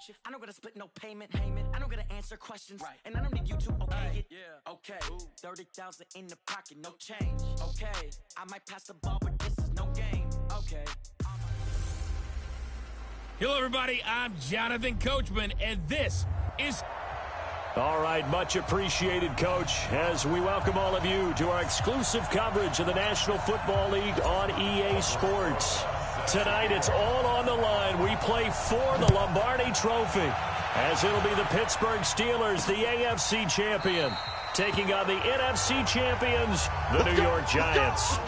shift. I don't gotta split no payment. I don't gotta answer questions. Right. And I don't need you to okay it. Yeah. Okay. 30,000 in the pocket, no change. Okay. I might pass the ball, but this is no game. Okay. Hello, everybody. I'm Jonathan Coachman, and this is... All right, much appreciated, Coach, as we welcome all of you to our exclusive coverage of the National Football League on EA Sports. Tonight, it's all on the line. We play for the Lombardi Trophy, as it'll be the Pittsburgh Steelers, the AFC champion, taking on the NFC champions, the New York Giants.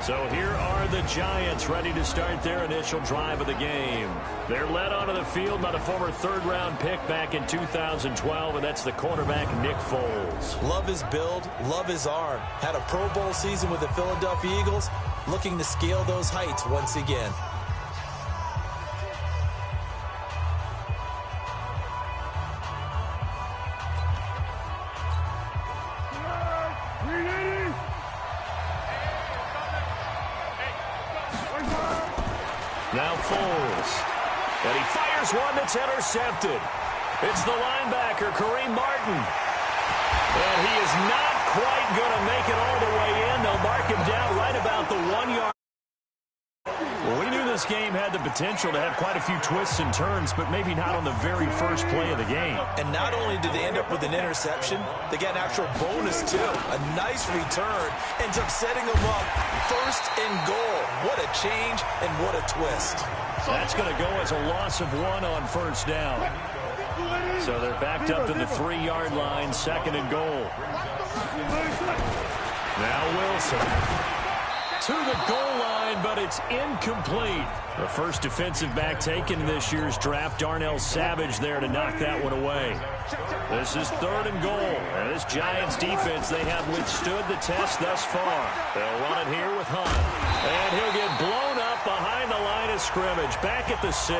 So here are the Giants ready to start their initial drive of the game. They're led onto the field by the former third-round pick back in 2012, and that's the quarterback Nick Foles. Love his build, love his arm. Had a Pro Bowl season with the Philadelphia Eagles, looking to scale those heights once again. Now Foles, and he fires one that's intercepted. It's the linebacker, Kareem Martin. And he is not quite going to make it all the way in. They'll mark him down right about the 1 yard. Well, we knew this game had the potential to have quite a few twists and turns, but maybe not on the very first play of the game. And not only did they end up with an interception, they got an actual bonus, too. A nice return ends up setting them up first and goal. What a change and what a twist. That's going to go as a loss of 1 on first down. So they're backed up to the 3-yard line, second and goal. Now Wilson to the goal line, but it's incomplete. The first defensive back taken in this year's draft, Darnell Savage, there to knock that one away. This is third and goal. And this Giants defense, they have withstood the test thus far. They'll run it here with Hunt. And he'll get blown up behind the line of scrimmage, back at the 6.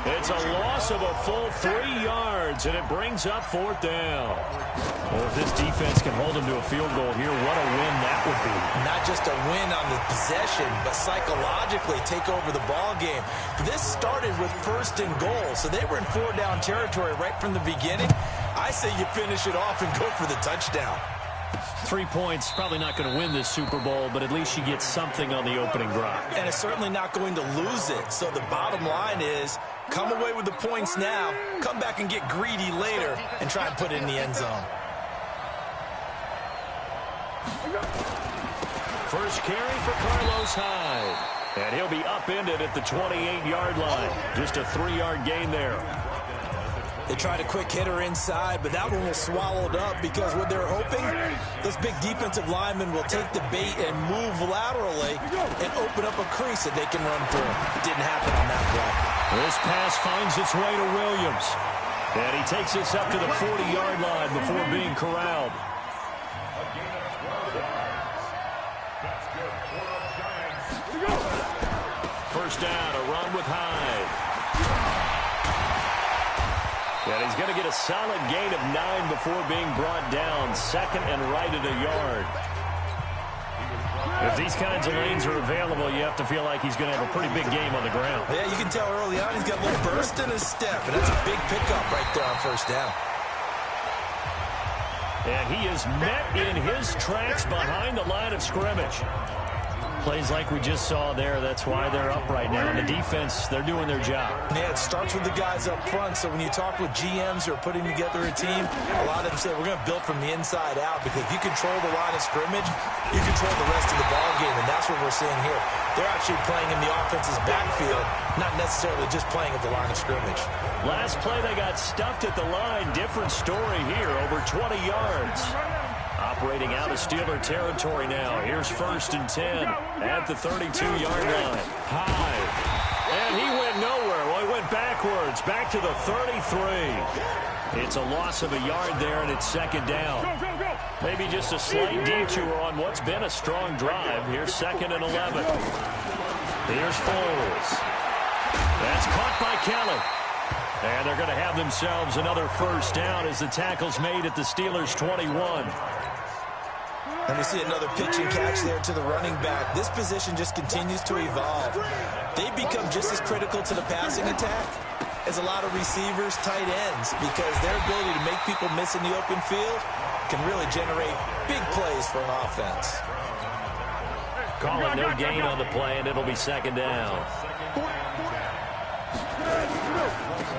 It's a loss of a full 3 yards, and it brings up fourth down. Well, if this defense can hold them to a field goal here, what a win that would be. Not just a win on the possession, but psychologically take over the ball game. This started with first and goal, so they were in 4-down territory right from the beginning. I say you finish it off and go for the touchdown. 3 points, probably not going to win this Super Bowl, but at least you get something on the opening drive. And it's certainly not going to lose it. So the bottom line is, come away with the points now, come back and get greedy later, and try and put it in the end zone. First carry for Carlos Hyde. And he'll be upended at the 28-yard line. Just a 3-yard gain there. They tried a quick hitter inside, but that one was swallowed up because what they're hoping, those big defensive linemen will take the bait and move laterally and open up a crease that they can run through. Didn't happen on that play. This pass finds its way to Williams. And he takes this up to the 40-yard line before being corralled. First down, a run with Hyde. And he's going to get a solid gain of 9 before being brought down. Second and right at a yard. If these kinds of lanes are available, you have to feel like he's going to have a pretty big game on the ground. Yeah, you can tell early on he's got a little burst in his step, and that's a big pickup right there on first down. And he is met in his tracks behind the line of scrimmage. Plays like we just saw there. That's why they're up right now. And the defense, they're doing their job. Yeah, it starts with the guys up front. So when you talk with GMs who are putting together a team, a lot of them say we're going to build from the inside out, because if you control the line of scrimmage, you control the rest of the ball game, and that's what we're seeing here. They're actually playing in the offense's backfield, not necessarily just playing at the line of scrimmage. Last play, they got stuffed at the line. Different story here, over 20 yards. Operating out of Steeler territory now. Here's first and 10 at the 32-yard line. High. And he went nowhere. Well, he went backwards, back to the 33. It's a loss of a yard there, and it's second down. Maybe just a slight detour on what's been a strong drive. Here's second and 11. Here's Foles. That's caught by Kelly. And they're going to have themselves another first down as the tackle's made at the Steelers' 21. And we see another pitch and catch there to the running back. This position just continues to evolve. They become just as critical to the passing attack is a lot of receivers, tight ends, because their ability to make people miss in the open field can really generate big plays for an offense. Calling no gain on the play, and it'll be second down.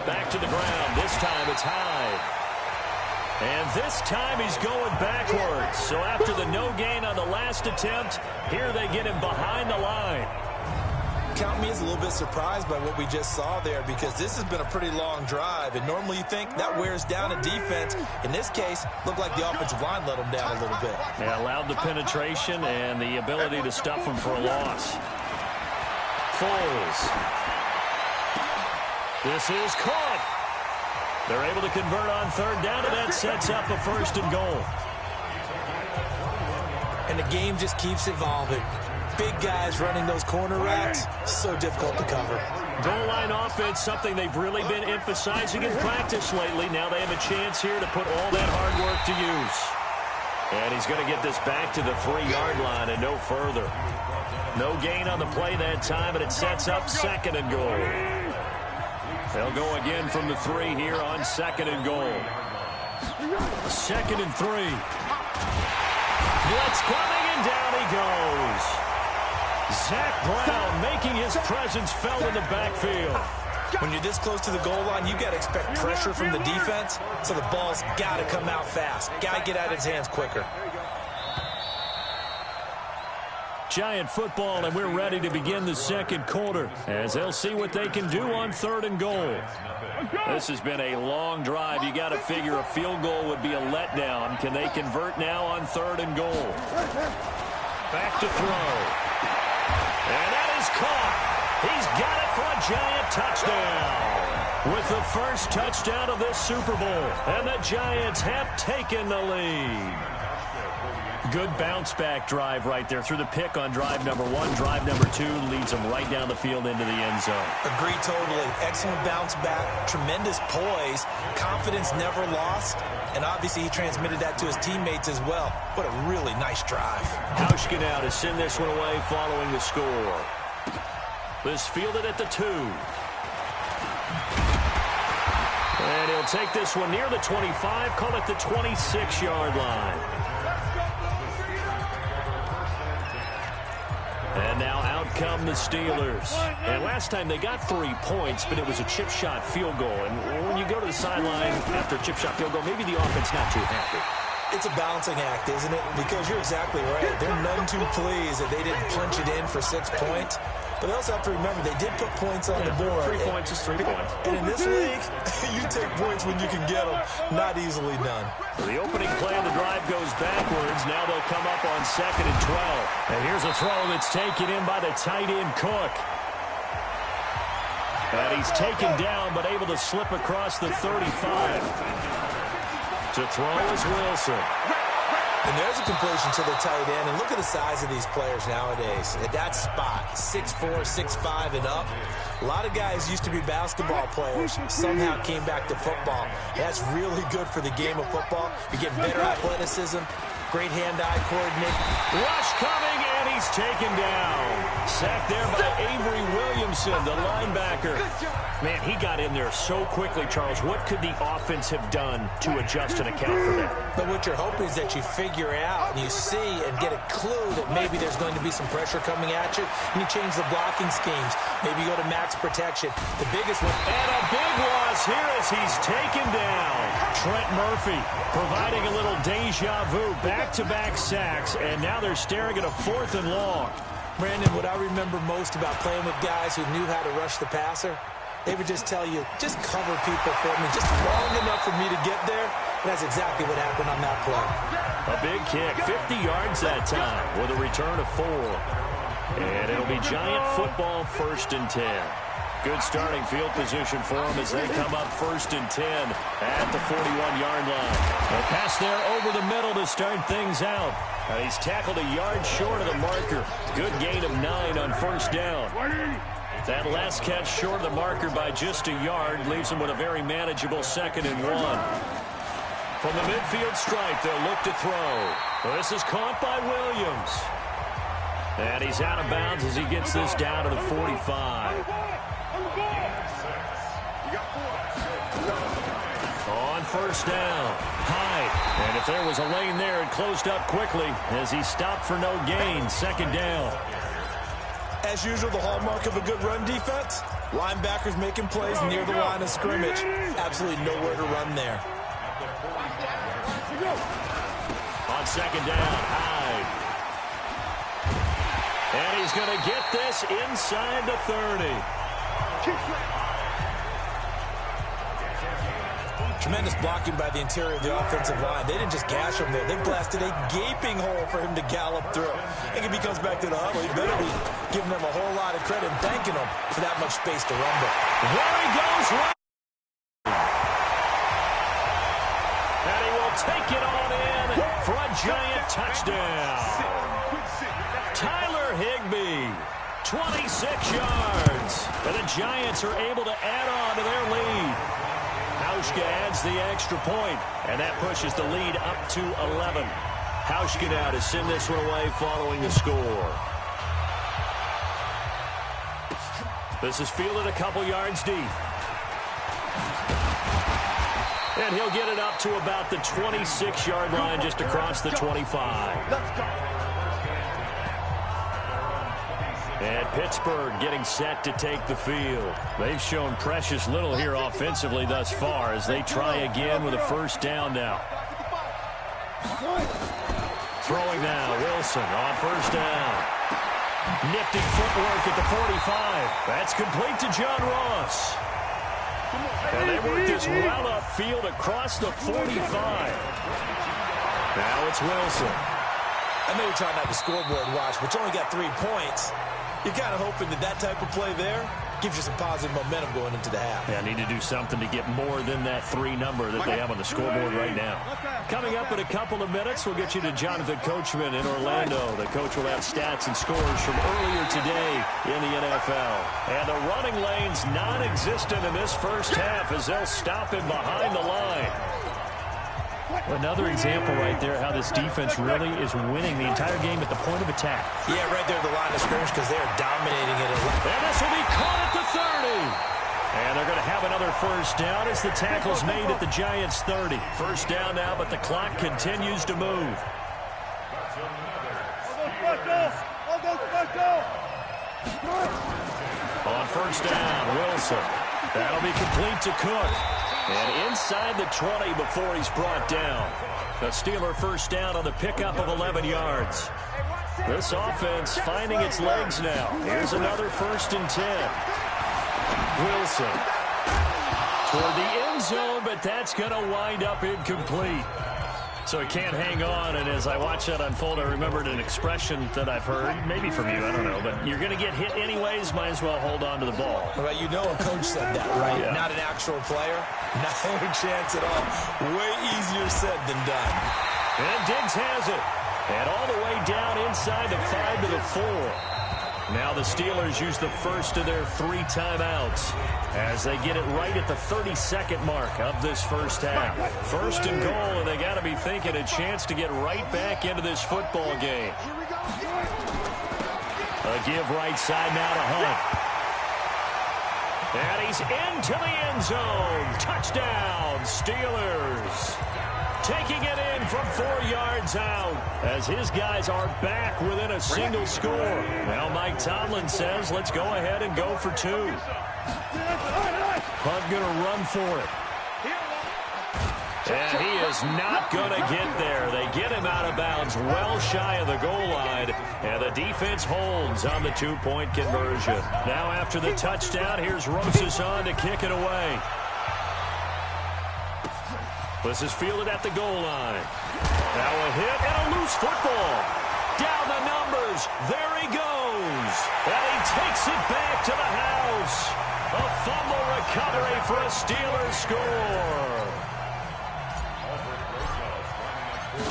Back to the ground. This time it's high. And this time he's going backwards. So after the no gain on the last attempt, here they get him behind the line. Count me as a little bit surprised by what we just saw there, because this has been a pretty long drive, and normally you think that wears down a defense. In this case, looked like the offensive line let them down a little bit. They allowed the penetration and the ability to stuff them for a loss. Foles. This is caught. They're able to convert on third down, and that sets up a first and goal. And the game just keeps evolving. Big guys running those corner routes, so difficult to cover. Goal line offense, something they've really been emphasizing in practice lately. Now they have a chance here to put all that hard work to use. And he's going to get this back to the 3-yard line and no further. No gain on the play that time, and it sets up second and goal. They'll go again from the 3 here on second and goal. Second and 3. Blitz coming, and down he goes. Zach Brown making his presence felt in the backfield. When you're this close to the goal line, you got to expect pressure from the defense, so the ball's got to come out fast. Got to get out of his hands quicker. Giant football, and we're ready to begin the second quarter as they'll see what they can do on third and goal. This has been a long drive. You got to figure a field goal would be a letdown. Can they convert now on third and goal? Back to throw. And that is caught. He's got it for a Giant touchdown. With the first touchdown of this Super Bowl, and the Giants have taken the lead. Good bounce-back drive right there through the pick on drive number 1. Drive number 2 leads them right down the field into the end zone. Agree totally. Excellent bounce-back, tremendous poise, confidence never lost, and obviously he transmitted that to his teammates as well. What a really nice drive. Hauschka now to send this one away following the score. This fielded at the 2. And he'll take this one near the 25, call it the 26-yard line. And now out come the Steelers. And last time they got 3 points, but it was a chip shot field goal. And when you go to the sideline after a chip shot field goal, maybe the offense not too happy. It's a balancing act, isn't it? Because you're exactly right. They're none too pleased that they didn't punch it in for 6 points. But they also have to remember they did put points on the board. 3 points is 3 points. And in this league, you take points when you can get them. Not easily done. The opening play of the drive goes backwards. Now they'll come up on second and 12. And here's a throw that's taken in by the tight end Cook. And he's taken down but able to slip across the 35. To throw is Wilson. And there's a completion to the tight end. And look at the size of these players nowadays. At that spot, 6'4", 6'5", and up. A lot of guys used to be basketball players. Somehow came back to football. That's really good for the game of football. You get better athleticism, great hand-eye coordination. Rush coming, and he's taken down. Sacked there by Avery Williamson, the linebacker. Man, he got in there so quickly, Charles. What could the offense have done to adjust and account for that? But what you're hoping is that you figure out and you see and get a clue that maybe there's going to be some pressure coming at you, and you change the blocking schemes. Maybe you go to max protection. The biggest one. And a big loss here as he's taken down. Trent Murphy providing a little deja vu. Back-to-back sacks, and now they're staring at a 4th and long. Brandon, what I remember most about playing with guys who knew how to rush the passer, they would just tell you, just cover people for me, just long enough for me to get there. And that's exactly what happened on that play. A big kick, 50 yards that time with a return of 4. And it'll be Giant football 1st and 10. Good starting field position for them as they come up 1st and 10 at the 41-yard line. A pass there over the middle to start things out. He's tackled a yard short of the marker. Good gain of 9 on 1st down. That last catch short of the marker by just a yard leaves him with a very manageable 2nd and 1. From the midfield stripe, they'll look to throw. This is caught by Williams. And he's out of bounds as he gets this down to the 45. On first down, Hyde. And if there was a lane there, it closed up quickly as he stopped for no gain. Second down. As usual, the hallmark of a good run defense, linebackers making plays near the line of scrimmage. Absolutely nowhere to run there. On second down, Hyde. And he's going to get this inside the 30. Tremendous blocking by the interior of the offensive line. They didn't just gash him there. They blasted a gaping hole for him to gallop through. I think if he comes back to the huddle, he better be giving them a whole lot of credit and thanking them for that much space to rumble. There he goes. And he will take it on in for a giant touchdown. Tyler Higbee, 26 yards. And the Giants are able to add on to their lead. Hauschka adds the extra point, and that pushes the lead up to 11. Hauschka now to send this one away following the score. This is fielded a couple yards deep. And he'll get it up to about the 26-yard line, just across the 25. And Pittsburgh getting set to take the field. They've shown precious little here offensively thus far as they try again with a first down now. Throwing now, Wilson on first down. Nifty footwork at the 45. That's complete to John Ross. And they work this well upfield across the 45. Now it's Wilson. I know you're trying not to scoreboard watch, but you only got 3 points. You're kind of hoping that type of play there gives you some positive momentum going into the half. Yeah, need to do something to get more than that 3 number that they have on the scoreboard right now. Coming up in a couple of minutes, we'll get you to Jonathan Coachman in Orlando. The coach will have stats and scores from earlier today in the NFL. And the running lane's non-existent in this first half as they'll stop him behind the line. Another example right there how this defense really is winning the entire game at the point of attack. Yeah, right there at the line of scrimmage because they're dominating it. And this will be caught at the 30. And they're going to have another first down as the tackle's made at the Giants' 30. First down now, but the clock continues to move. On first down, Wilson. That'll be complete to Cook. And inside the 20 before he's brought down. The Steeler first down on the pickup of 11 yards. This offense finding its legs now. Here's another 1st and 10. Wilson toward the end zone, but that's going to wind up incomplete. So he can't hang on, and as I watch that unfold, I remembered an expression that I've heard, maybe from you, I don't know, but you're going to get hit anyways, might as well hold on to the ball. Well, you know a coach said that, right? Yeah. Not an actual player. No chance at all. Way easier said than done. And Diggs has it. And all the way down inside the 5 to the 4. Now the Steelers use the first of their 3 timeouts as they get it right at the 32nd mark of this first half. First and goal, and they got to be thinking a chance to get right back into this football game. A give right side now to Hunt. And he's into the end zone. Touchdown, Steelers. Taking it in from 4 yards out as his guys are back within a single score. Now Mike Tomlin says, let's go ahead and go for 2. Hunt going to run for it. And he is not going to get there. They get him out of bounds well shy of the goal line. And the defense holds on the 2-point conversion. Now after the touchdown, here's Rosas on to kick it away. This is fielded at the goal line. Now a hit and a loose football. Down the numbers. There he goes. And he takes it back to the house. A fumble recovery for a Steelers score.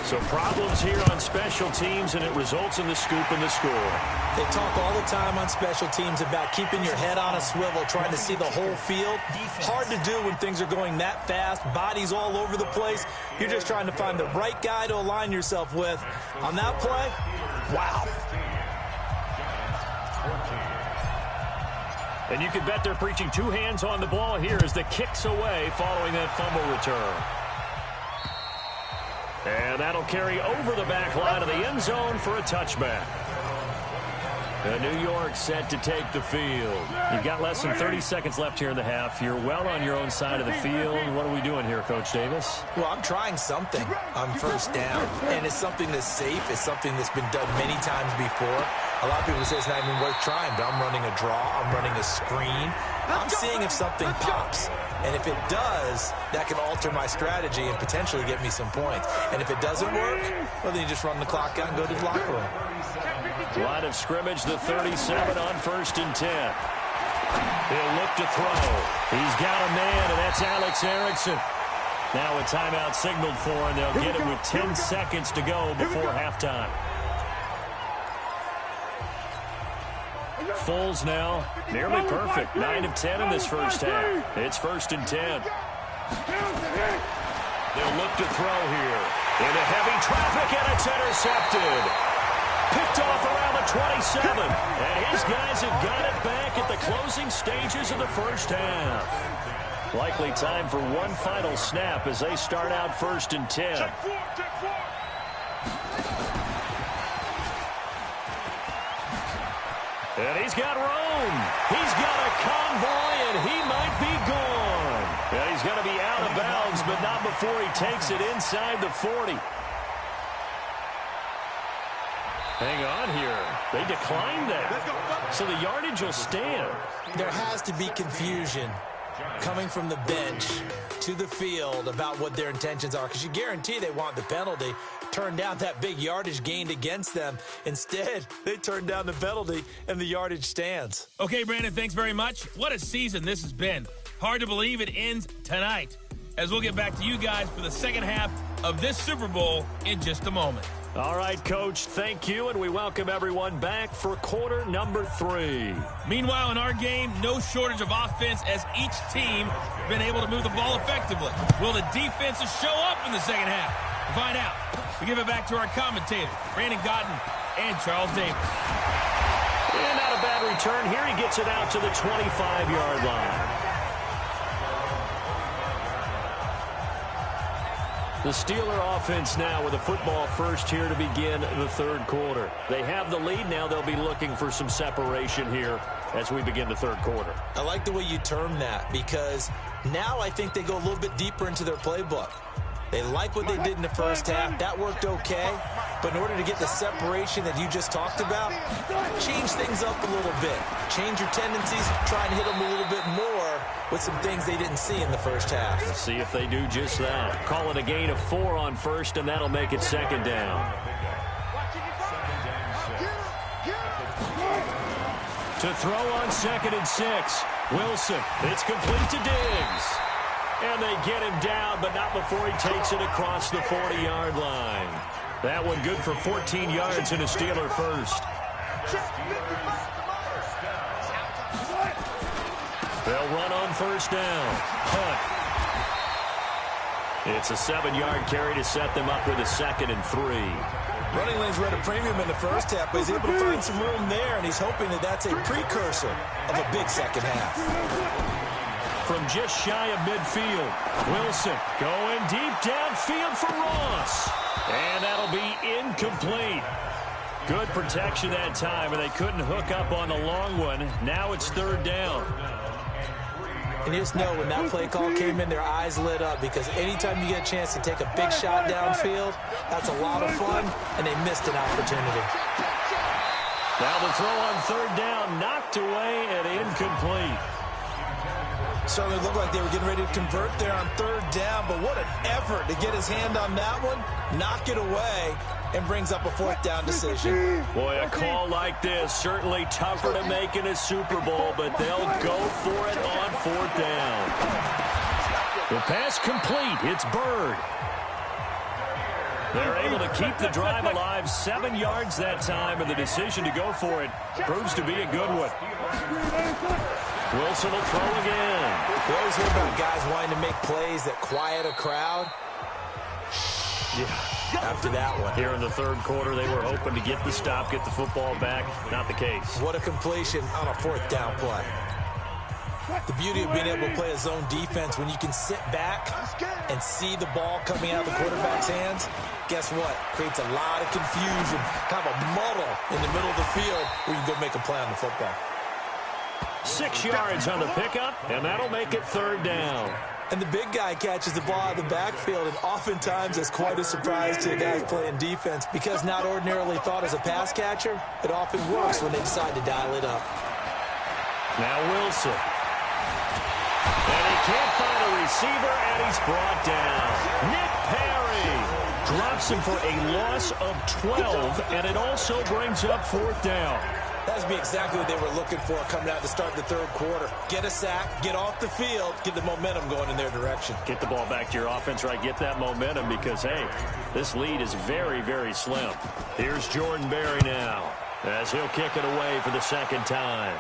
So problems here on special teams, and it results in the scoop and the score. They talk all the time on special teams about keeping your head on a swivel, trying to see the whole field. Hard to do when things are going that fast, bodies all over the place. You're just trying to find the right guy to align yourself with. On that play, wow. And you can bet they're preaching two hands on the ball here as the kick's away following that fumble return. And that'll carry over the back line of the end zone for a touchback. New York set to take the field. You've got less than 30 seconds left here in the half. You're well on your own side of the field. What are we doing here, Coach Davis? Well, I'm trying something on first down, and it's something that's safe. It's something that's been done many times before. A lot of people say it's not even worth trying, but I'm running a draw. I'm running a screen. I'm seeing if something pops. And if it does, that can alter my strategy and potentially get me some points. And if it doesn't work, well, then you just run the clock out and go to the locker room. Line of scrimmage, the 37 on 1st and 10. He'll look to throw. He's got a man, and that's Alex Erickson. Now a timeout signaled for, and they'll get it with 10 seconds to go before halftime. Foles now, nearly perfect. 9 of 10 in this first half. It's 1st and 10. They'll look to throw here. Into heavy traffic, and it's intercepted. Picked off around the 27. And his guys have got it back at the closing stages of the first half. Likely time for one final snap as they start out 1st and 10. And he's got room. He's got a convoy, and he might be gone. Yeah, he's going to be out of bounds, but not before he takes it inside the 40. Hang on here. They declined that. So the yardage will stand. There has to be confusion coming from the bench to the field about what their intentions are, because you guarantee they want the penalty. Turn down that big yardage gained against them. Instead, they turn down the penalty, and the yardage stands. Okay, Brandon, thanks very much. What a season this has been. Hard to believe it ends tonight, as we'll get back to you guys for the second half of this Super Bowl in just a moment. All right, Coach, thank you, and we welcome everyone back for quarter number 3. Meanwhile, in our game, no shortage of offense as each team has been able to move the ball effectively. Will the defenses show up in the second half? To find out, we give it back to our commentators, Brandon Gotten and Charles Davis. And not a bad return here. He gets it out to the 25-yard line. The Steeler offense now with a football first here to begin the third quarter. They have the lead. Now they'll be looking for some separation here as we begin the third quarter. I like the way you term that, because now I think they go a little bit deeper into their playbook. They like what they did in the first half. That worked okay. But in order to get the separation that you just talked about, change things up a little bit. Change your tendencies. Try and hit them a little bit more with some things they didn't see in the first half. Let's see if they do just that. Call it a gain of 4 on first, and that'll make it second down. To throw on 2nd and 6. Wilson. It's complete to Diggs. And they get him down, but not before he takes it across the 40-yard line. That one good for 14 yards and a Steeler first. They'll run on first down. Hunt. It's a 7-yard carry to set them up with a 2nd and 3. Running lanes were at a premium in the first half, but he's able to find some room there, and he's hoping that that's a precursor of a big second half. From just shy of midfield, Wilson going deep downfield for Ross. And that'll be incomplete. Good protection that time, and they couldn't hook up on the long one. Now it's 3rd down. And you just know when that play call came in, their eyes lit up, because anytime you get a chance to take a big shot downfield, that's a lot of fun, and they missed an opportunity. Now the throw on 3rd down, knocked away and incomplete. Certainly looked like they were getting ready to convert there on 3rd down, but what an effort to get his hand on that one, knock it away, and brings up a 4th down decision. Boy, a call like this, certainly tougher to make in a Super Bowl, but they'll go for it on 4th down. The pass complete. It's Bird. They're able to keep the drive alive, 7 yards that time, and the decision to go for it proves to be a good one. Wilson will throw again. You always hear about guys wanting to make plays that quiet a crowd. Yeah, after that one. Here in the third quarter, they were hoping to get the stop, get the football back. Not the case. What a completion on a 4th down play. The beauty of being able to play a zone defense, when you can sit back and see the ball coming out of the quarterback's hands, guess what? Creates a lot of confusion, kind of a muddle in the middle of the field where you can go make a play on the football. 6 yards on the pickup, and that'll make it 3rd down. And the big guy catches the ball out of the backfield, and oftentimes that's quite a surprise to the guys playing defense because not ordinarily thought as a pass catcher, it often works when they decide to dial it up. Now Wilson. And he can't find a receiver, and he's brought down. Nick Perry drops him for a loss of 12, and it also brings up 4th down. That would be exactly what they were looking for coming out to start the 3rd quarter. Get a sack, get off the field, get the momentum going in their direction. Get the ball back to your offense, right? Get that momentum because, hey, this lead is very, very slim. Here's Jordan Berry now as he'll kick it away for the 2nd time.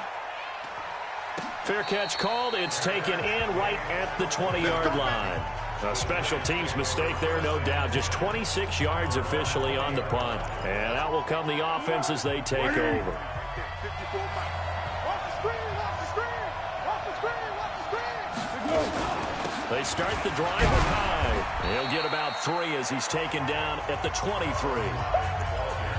Fair catch called. It's taken in right at the 20-yard line. A special teams mistake there, no doubt. Just 26 yards officially on the punt. And out will come the offense as they take over. They start the drive high. He'll get about 3 as he's taken down at the 23.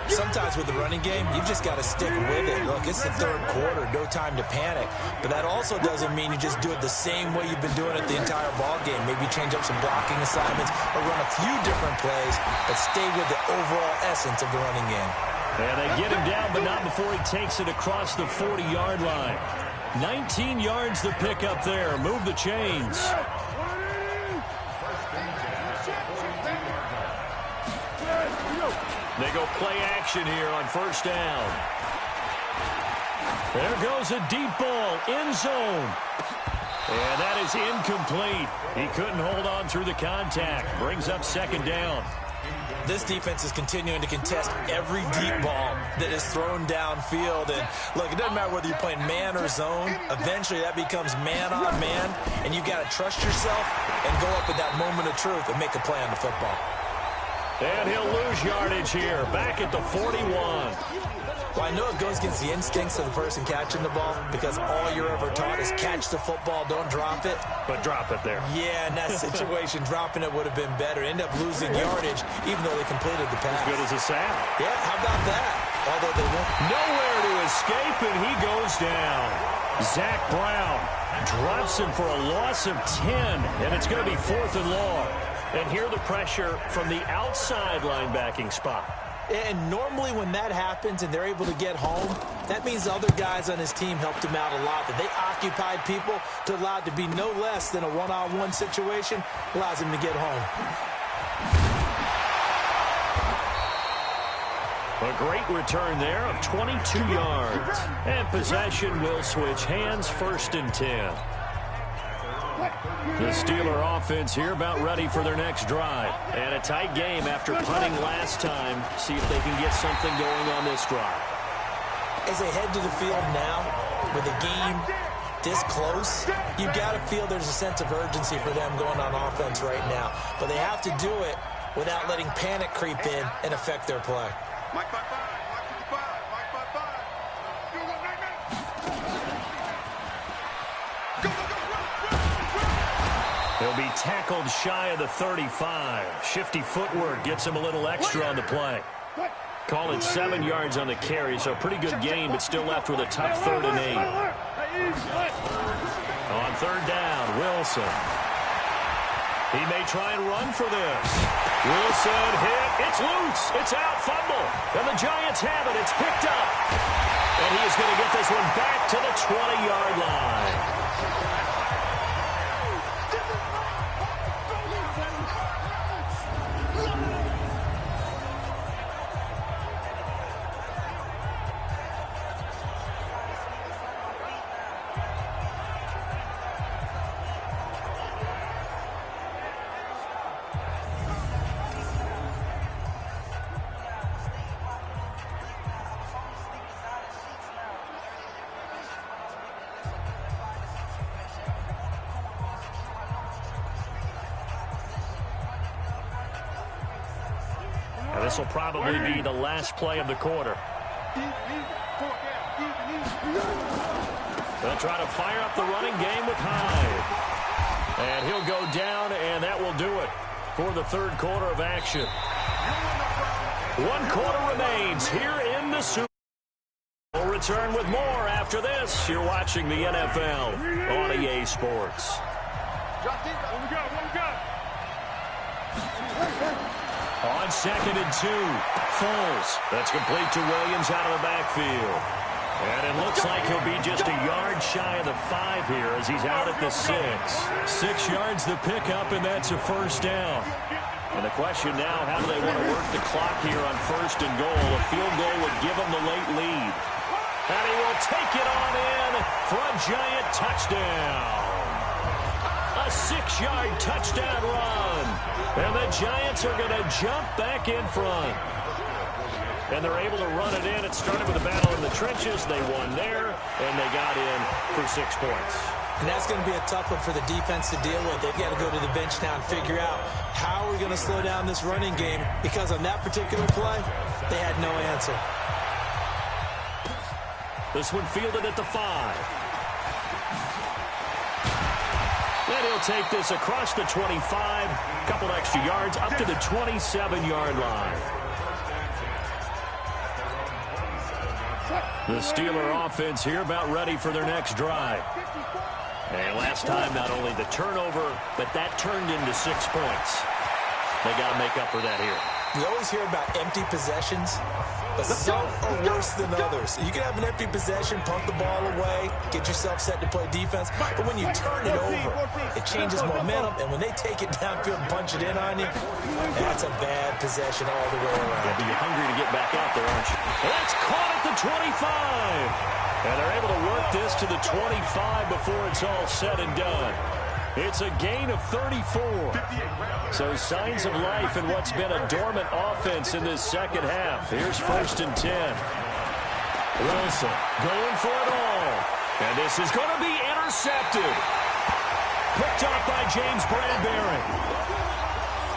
Sometimes with the running game, you've just got to stick with it. Look, it's the 3rd quarter, no time to panic. But that also doesn't mean you just do it the same way you've been doing it the entire ball game. Maybe change up some blocking assignments or run a few different plays, but stay with the overall essence of the running game. And they get him down, but not before he takes it across the 40-yard line. 19 yards to pick up there. Move the chains. They go play action here on 1st down. There goes a deep ball, end zone. And that is incomplete. He couldn't hold on through the contact. Brings up 2nd down. This defense is continuing to contest every deep ball that is thrown downfield. And look, it doesn't matter whether you're playing man or zone. Eventually that becomes man on man, and you've got to trust yourself and go up at that moment of truth and make a play on the football. And he'll lose yardage here, back at the 41. Well, I know it goes against the instincts of the person catching the ball because all you're ever taught is catch the football, don't drop it. But drop it there. Yeah, in that situation, dropping it would have been better. End up losing yardage even though they completed the pass. As good as a sack. Yeah, how about that? Although they won't. Nowhere to escape, and he goes down. Zach Brown drops him for a loss of 10, and it's going to be 4th and long. And here the pressure from the outside linebacking spot. And normally when that happens and they're able to get home, that means other guys on his team helped him out a lot. That they occupied people to allow it to be no less than a one-on-one situation, allows him to get home. A great return there of 22 yards. And possession will switch hands, 1st and 10. The Steeler offense here about ready for their next drive. And a tight game after punting last time. See if they can get something going on this drive. As they head to the field now, with the game this close, you've got to feel there's a sense of urgency for them going on offense right now. But they have to do it without letting panic creep in and affect their play. Mike 5-5, Mike 55, Mike 5-5. Go, go, go. He'll be tackled shy of the 35. Shifty footwork gets him a little extra on the play. Call it 7 yards on the carry, so a pretty good gain, but still left with a tough 3rd and 8. On 3rd down, Wilson. He may try and run for this. Wilson hit. It's loose. It's out. Fumble. And the Giants have it. It's picked up. And he is going to get this one back to the 20-yard line. This will probably be the last play of the quarter. They'll try to fire up the running game with Hyde. And he'll go down, and that will do it for the third quarter of action. 1 quarter remains here in the Super Bowl. We'll return with more after this. You're watching the NFL on EA Sports. On 2nd and 2, Foles. That's complete to Williams out of the backfield. And it looks like he'll be just a yard shy of the 5 here as he's out at the 6. 6 yards the pickup, and that's a first down. And the question now, how do they want to work the clock here on 1st and goal? A field goal would give them the late lead. And he will take it on in for a Giant touchdown. A 6-yard touchdown run. And the Giants are going to jump back in front. And they're able to run it in. It started with a battle in the trenches. They won there, and they got in for 6 points. And that's going to be a tough one for the defense to deal with. They've got to go to the bench now and figure out how are we going to slow down this running game, because on that particular play, they had no answer. This one fielded at the 5. Then he'll take this across the 25, a couple extra yards, up to the 27-yard line. The Steeler offense here about ready for their next drive. And last time, not only the turnover, but that turned into 6 points. They got to make up for that here. We always hear about empty possessions, but some are worse than others. You can have an empty possession, punt the ball away, get yourself set to play defense, but when you turn it over, it changes momentum, and when they take it downfield and punch it in on you, that's a bad possession all the way around. Yeah, but you're hungry to get back out there, aren't you? That's caught at the 25. And they're able to work this to the 25 before it's all said and done. It's a gain of 34. So signs of life in what's been a dormant offense in this second half. Here's 1st and 10. Wilson going for it all. And this is going to be intercepted. Picked up by James Bradbury.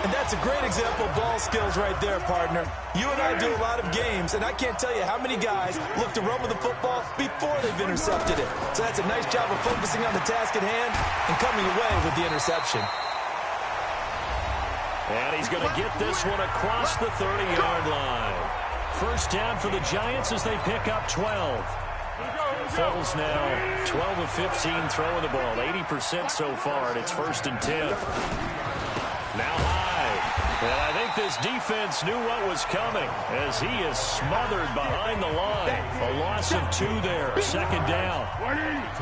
And that's a great example of ball skills right there, partner. You and I do a lot of games, and I can't tell you how many guys look to run with the football before they've intercepted it. So that's a nice job of focusing on the task at hand and coming away with the interception. And he's going to get this one across the 30-yard line. First down for the Giants as they pick up 12. Foles now 12 of 15 throwing the ball, 80% so far, and it's 1st and 10. Now Hyde. And I think this defense knew what was coming as he is smothered behind the line. A loss of 2 there. 2nd down.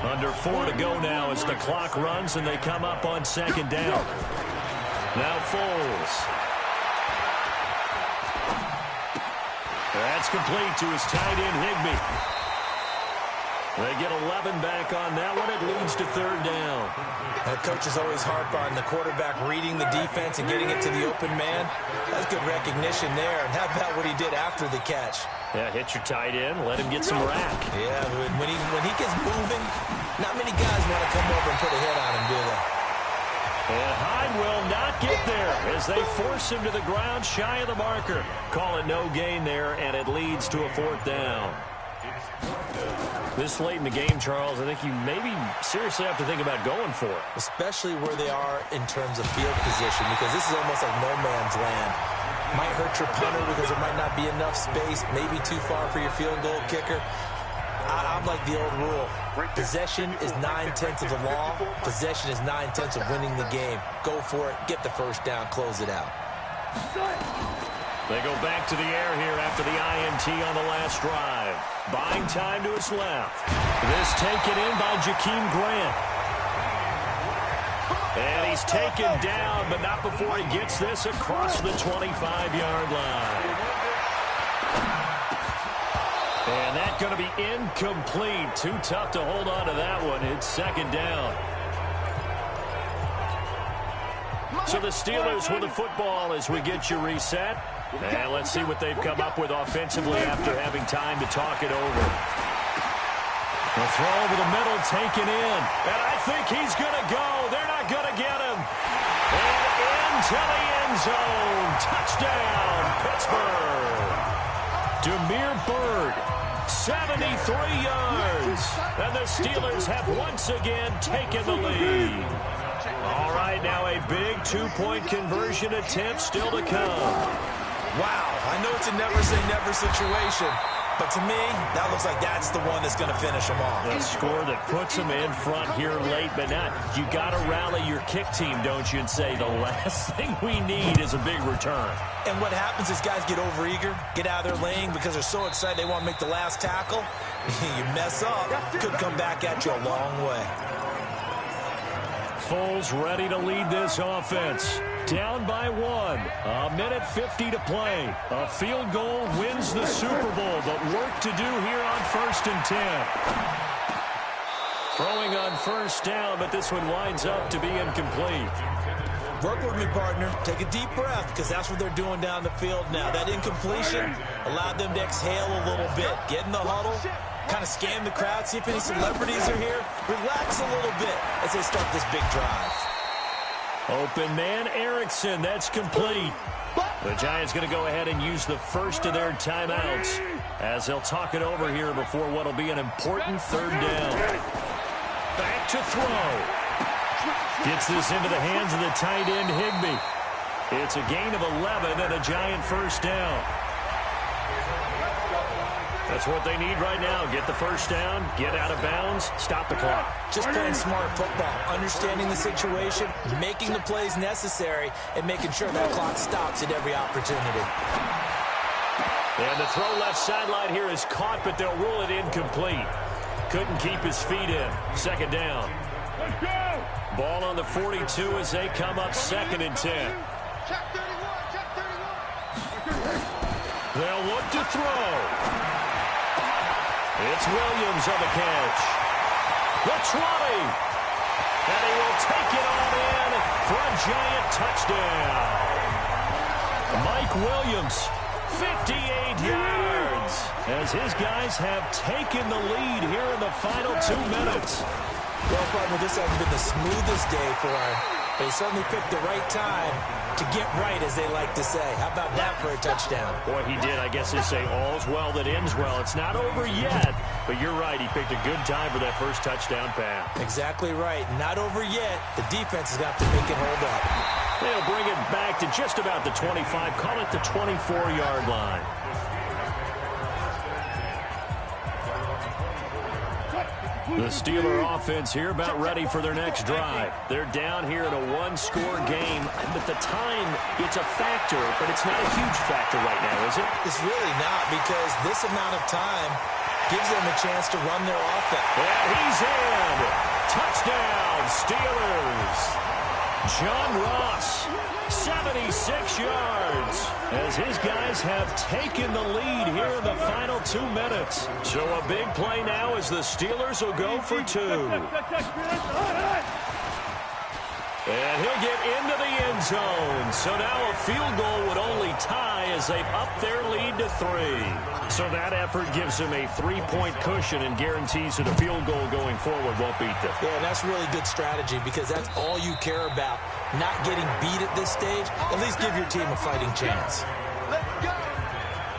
Under 4 to go now as the clock runs and they come up on 2nd down. Now Foles. That's complete to his tight end Higbee. They get 11 back on that one. It leads to 3rd down. And coaches always harp on the quarterback reading the defense and getting it to the open man. That's good recognition there. And how about what he did after the catch? Yeah, hit your tight end, let him get some rack. Yeah, when he gets moving, not many guys want to come over and put a hit on him, do they? And Hyde will not get there as they force him to the ground shy of the marker. Call it no gain there, and it leads to a 4th down. This late in the game, Charles, I think you maybe seriously have to think about going for it. Especially where they are in terms of field position, because this is almost like no man's land. Might hurt your punter because there might not be enough space, maybe too far for your field goal kicker. I'm like the old rule. Possession is 9/10 of the law. Possession is 9/10 of winning the game. Go for it, get the first down, close it out. They go back to the air here after the INT on the last drive. Buying time to his left. This taken in by Jakeem Grant. And he's taken down, but not before he gets this across the 25-yard line. And that's going to be incomplete. Too tough to hold on to that one. It's 2nd down. So the Steelers with the football as we get you reset. And let's see what they've come up with offensively after having time to talk it over. The throw over the middle taken in. And I think he's going to go. They're not going to get him. And into the end zone. Touchdown, Pittsburgh. Damiere Byrd, 73 yards. And the Steelers have once again taken the lead. All right, now a big two-point conversion attempt still to come. Wow, I know it's a never-say-never situation, but to me, that looks like that's the one that's going to finish them off. A score that puts them in front here late, but not. You got to rally your kick team, don't you, and say the last thing we need is a big return. And what happens is guys get overeager, get out of their lane because they're so excited they want to make the last tackle. You mess up, could come back at you a long way. Foles ready to lead this offense. Down by 1. A minute 50 to play. A field goal wins the Super Bowl, but work to do here on 1st and 10. Throwing on first down, but this one winds up to be incomplete. Work with me, partner. Take a deep breath, because that's what they're doing down the field now. That incompletion allowed them to exhale a little bit. Get in the huddle, kind of scan the crowd, see if any celebrities are here. Relax a little bit as they start this big drive. Open man, Erickson. That's complete. The Giants going to go ahead and use the first of their timeouts as they'll talk it over here before what will be an important 3rd down. Back to throw. Gets this into the hands of the tight end, Higbee. It's a gain of 11 and a Giant first down. That's what they need right now. Get the first down, get out of bounds, stop the clock. Just playing smart football, understanding the situation, making the plays necessary, and making sure that clock stops at every opportunity. And the throw left sideline here is caught, but they'll rule it incomplete. Couldn't keep his feet in. 2nd down. Ball on the 42 as they come up 2nd and 10. They'll look to throw. It's Williams on the catch. The 20. And he will take it on in for a Giant touchdown. Mike Williams, 58 yards, as his guys have taken the lead here in the final 2 minutes. Well, partner, this hasn't been the smoothest day for him. They certainly picked the right time to get right, as they like to say. How about that for a touchdown? Boy, he did. I guess they say all's well that ends well. It's not over yet, but you're right. He picked a good time for that first touchdown pass. Exactly right. Not over yet. The defense is going to have to make it hold up. They'll bring it back to just about the 25. Call it the 24-yard line. The Steeler offense here about ready for their next drive. They're down here in a 1-score game. But the time, it's a factor, but it's not a huge factor right now, is it? It's really not, because this amount of time gives them a chance to run their offense. And he's in. Touchdown, Steelers. John Ross, 76 yards, as his guys have taken the lead here in the final 2 minutes. So a big play now as the Steelers will go for 2. And he'll get into the end zone. So now a field goal would only tie as they've upped their lead to 3. So that effort gives them a 3-point cushion and guarantees that a field goal going forward won't beat them. Yeah, and that's really good strategy, because that's all you care about. Not getting beat at this stage. At least give your team a fighting chance.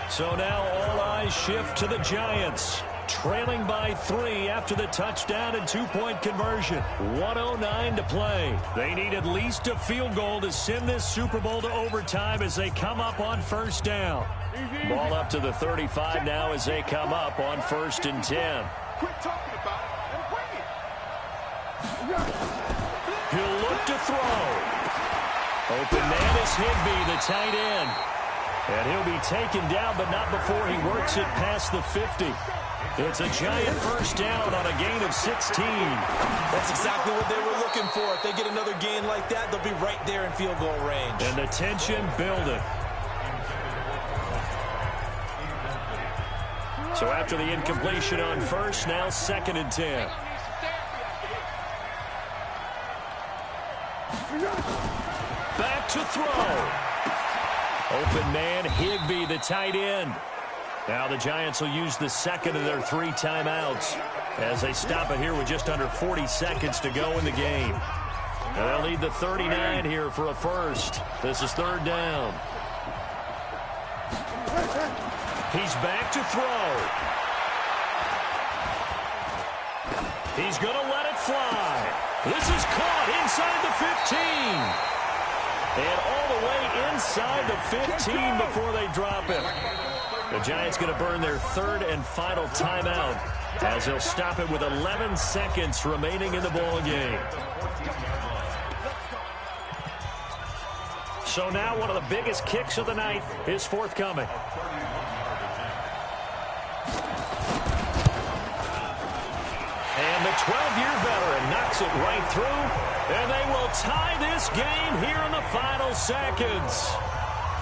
So now all eyes shift to the Giants. Trailing by 3 after the touchdown and 2-point conversion. 1:09 to play. They need at least a field goal to send this Super Bowl to overtime as they come up on first down. Ball up to the 35 now as they come up on 1st and 10. Quit talking about it and bring it. He'll look to throw. Open man is Higbee, the tight end. And he'll be taken down, but not before he works it past the 50. It's a Giant first down on a gain of 16. That's exactly what they were looking for. If they get another gain like that, they'll be right there in field goal range. And the tension building. So after the incompletion on first, now 2nd and 10. Back to throw. Open man, Higbee, the tight end. Now the Giants will use the 2nd of their 3 timeouts as they stop it here with just under 40 seconds to go in the game. And they'll need the 39 here for a first. This is 3rd down. He's back to throw. He's going to let it fly. This is caught inside the 15. And all the way inside the 15 before they drop him. The Giants going to burn their third and final timeout as they'll stop it with 11 seconds remaining in the ball game. So now one of the biggest kicks of the night is forthcoming. And the 12-year veteran knocks it right through, and they will tie this game here in the final seconds.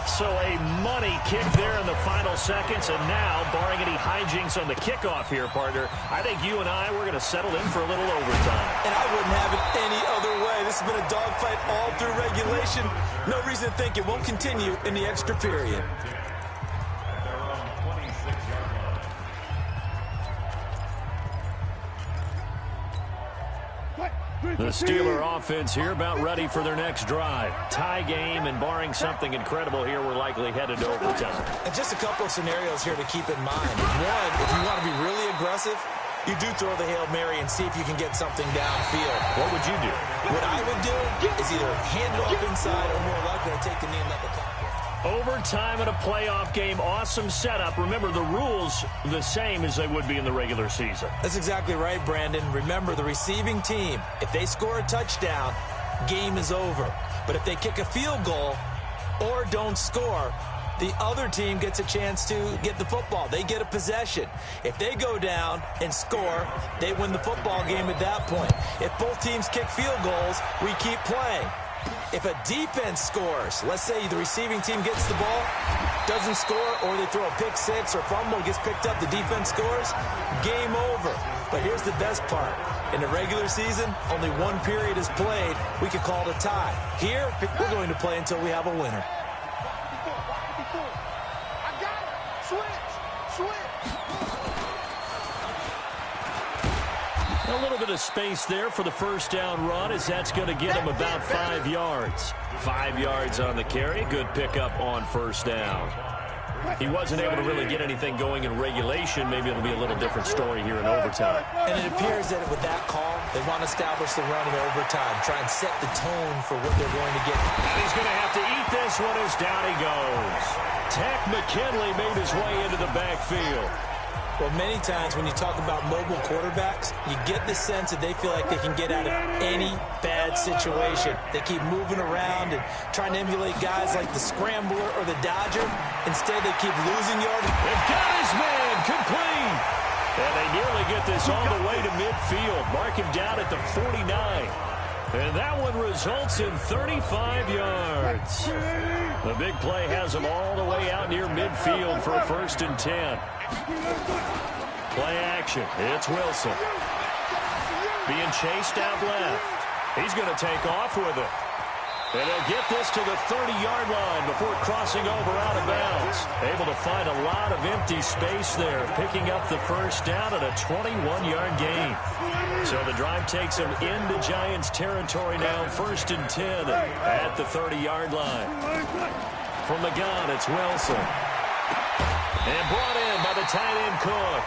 So a money kick there in the final seconds, and now, barring any hijinks on the kickoff here, partner, I think you and I, we're going to settle in for a little overtime. And I wouldn't have it any other way. This has been a dogfight all through regulation. No reason to think it won't continue in the extra period. The Steeler offense here about ready for their next drive. Tie game, and barring something incredible here, we're likely headed to overtime. And just a couple of scenarios here to keep in mind. One, if you want to be really aggressive, you do throw the Hail Mary and see if you can get something downfield. What would you do? What I would do is either hand it off inside or more likely to take the knee and let the clock. Overtime in a playoff game, awesome setup. Remember, the rules the same as they would be in the regular season. That's exactly right, Brandon. Remember, the receiving team, if they score a touchdown, game is over. But if they kick a field goal or don't score, the other team gets a chance to get the football. They get a possession. If they go down and score, they win the football game at that point. If both teams kick field goals, we keep playing. If a defense scores, let's say the receiving team gets the ball, doesn't score, or they throw a pick six or fumble, gets picked up, the defense scores, game over. But here's the best part. In the regular season, only one period is played. We could call it a tie. Here, we're going to play until we have a winner. I got it. Switch. A little bit of space there for the first down run, as that's going to get him about 5 yards. 5 yards on the carry. Good pickup on first down. He wasn't able to really get anything going in regulation. Maybe it'll be a little different story here in overtime. And it appears that with that call, they want to establish the run in overtime, try and set the tone for what they're going to get. And he's going to have to eat this one as down he goes. Tech McKinley made his way into the backfield. Well, many times when you talk about mobile quarterbacks, you get the sense that they feel like they can get out of any bad situation. They keep moving around and trying to emulate guys like the Scrambler or the Dodger. Instead, they keep losing yardage. They've got his man complete. And they nearly get this all the way to midfield. Mark him down at the 49. And that one results in 35 yards. The big play has them all the way out near midfield for a 1st and 10. Play action. It's Wilson. Being chased out left. He's going to take off with it. And he'll get this to the 30-yard line before crossing over out of bounds. Able to find a lot of empty space there, picking up the first down at a 21-yard gain. So the drive takes him into Giants territory now, 1st and 10 at the 30-yard line. From the gun, it's Wilson. And brought in by the tight end Cook.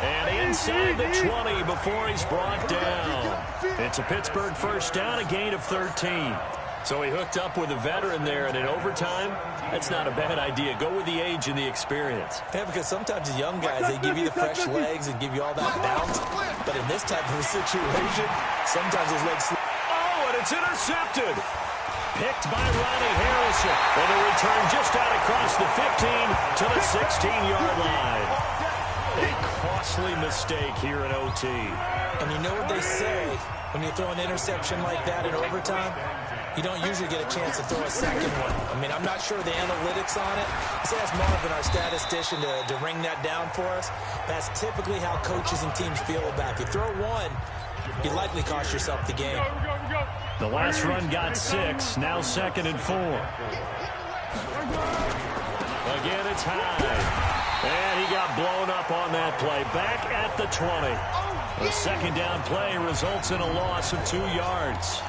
And inside the 20 before he's brought down. It's a Pittsburgh first down, a gain of 13. So he hooked up with a veteran there, and in overtime, that's not a bad idea. Go with the age and the experience. Yeah, because sometimes the young guys, they give you the fresh legs and give you all that bounce. But in this type of a situation, sometimes those legs slip. Oh, and it's intercepted. Picked by Ronnie Harrison. And a return just out across the 15 to the 16-yard line. A costly mistake here in OT. And you know what they say, when you throw an interception like that in overtime, you don't usually get a chance to throw a second one. I mean, I'm not sure the analytics on it. Let's ask Marvin, our statistician, to ring that down for us. That's typically how coaches and teams feel about it. If you throw one, you likely cost yourself the game. The last run got 6, now 2nd and 4. Again, it's high. And he got blown up on that play. Back at the 20. The second down play results in a loss of 2 yards.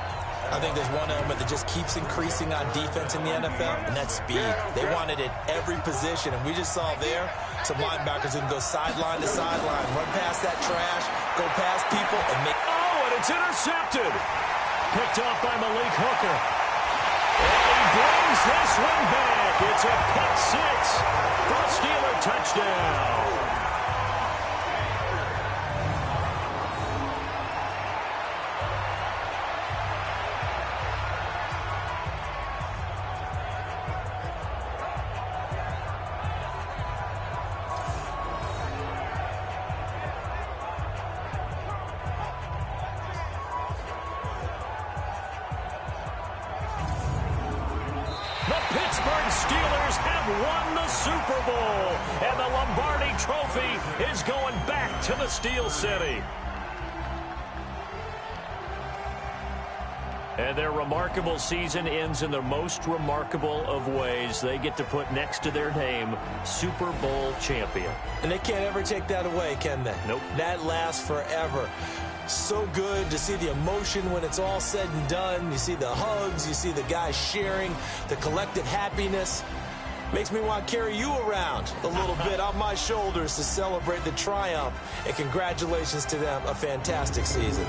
I think there's one element that just keeps increasing on defense in the NFL, and that's speed. They want it at every position, and we just saw there some linebackers who can go sideline to sideline, run past that trash, people and make... Oh, and it's intercepted. Picked off by Malik Hooker. And he brings this one back. It's a pick six for a Steeler touchdown. Steelers have won the Super Bowl, and the Lombardi Trophy is going back to the Steel City. And their remarkable season ends in the most remarkable of ways. They get to put next to their name, Super Bowl champion. And they can't ever take that away, can they? Nope. That lasts forever. So good to see the emotion when it's all said and done. You see the hugs, you see the guys sharing, the collective happiness. Makes me want to carry you around a little bit on my shoulders to celebrate the triumph. And congratulations to them, a fantastic season.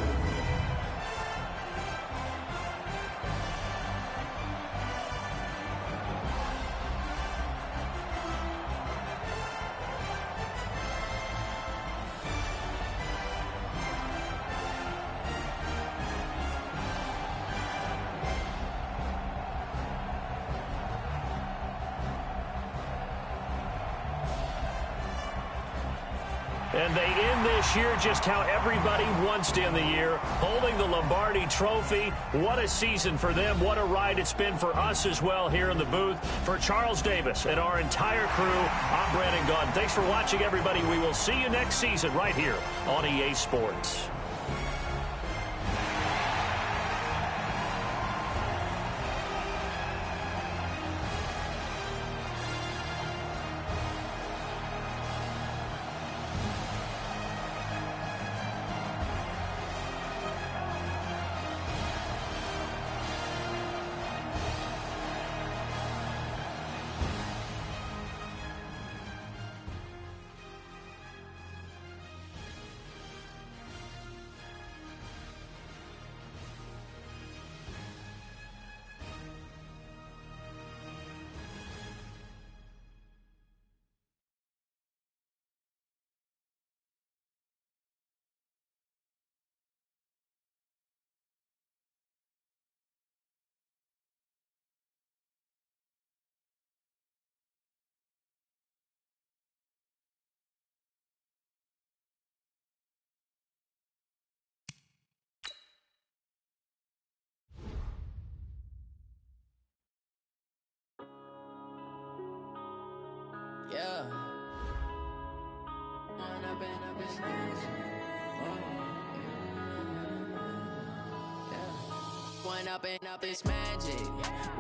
And they end this year just how everybody wants to end the year, holding the Lombardi Trophy. What a season for them. What a ride it's been for us as well here in the booth. For Charles Davis and our entire crew, I'm Brandon Gaudin. Thanks for watching, everybody. We will see you next season right here on EA Sports. Yeah. One up and up is magic.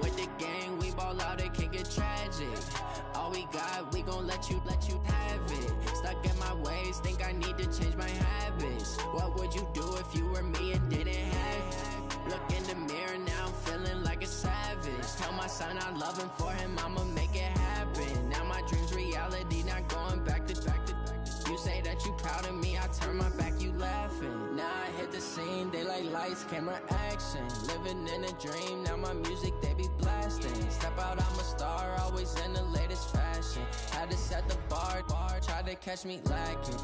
With the gang, we ball out, it can get tragic. All we got, we gon' let you have it. Stuck in my ways, think I need to change my habits. What would you do if you were me and didn't have it? Look in the mirror, now I'm feeling like a savage. Tell my son I love him, for him I'ma make it happen. Now my dream's reality, not going back to back. You say that you proud of me, I turn my back, you laughing. Now I hit the scene, they like lights, camera, action. Living in a dream, now my music, they be blasting. Step out, I'm a star, always in the latest fashion. Had to set the bar, try to catch me lacking.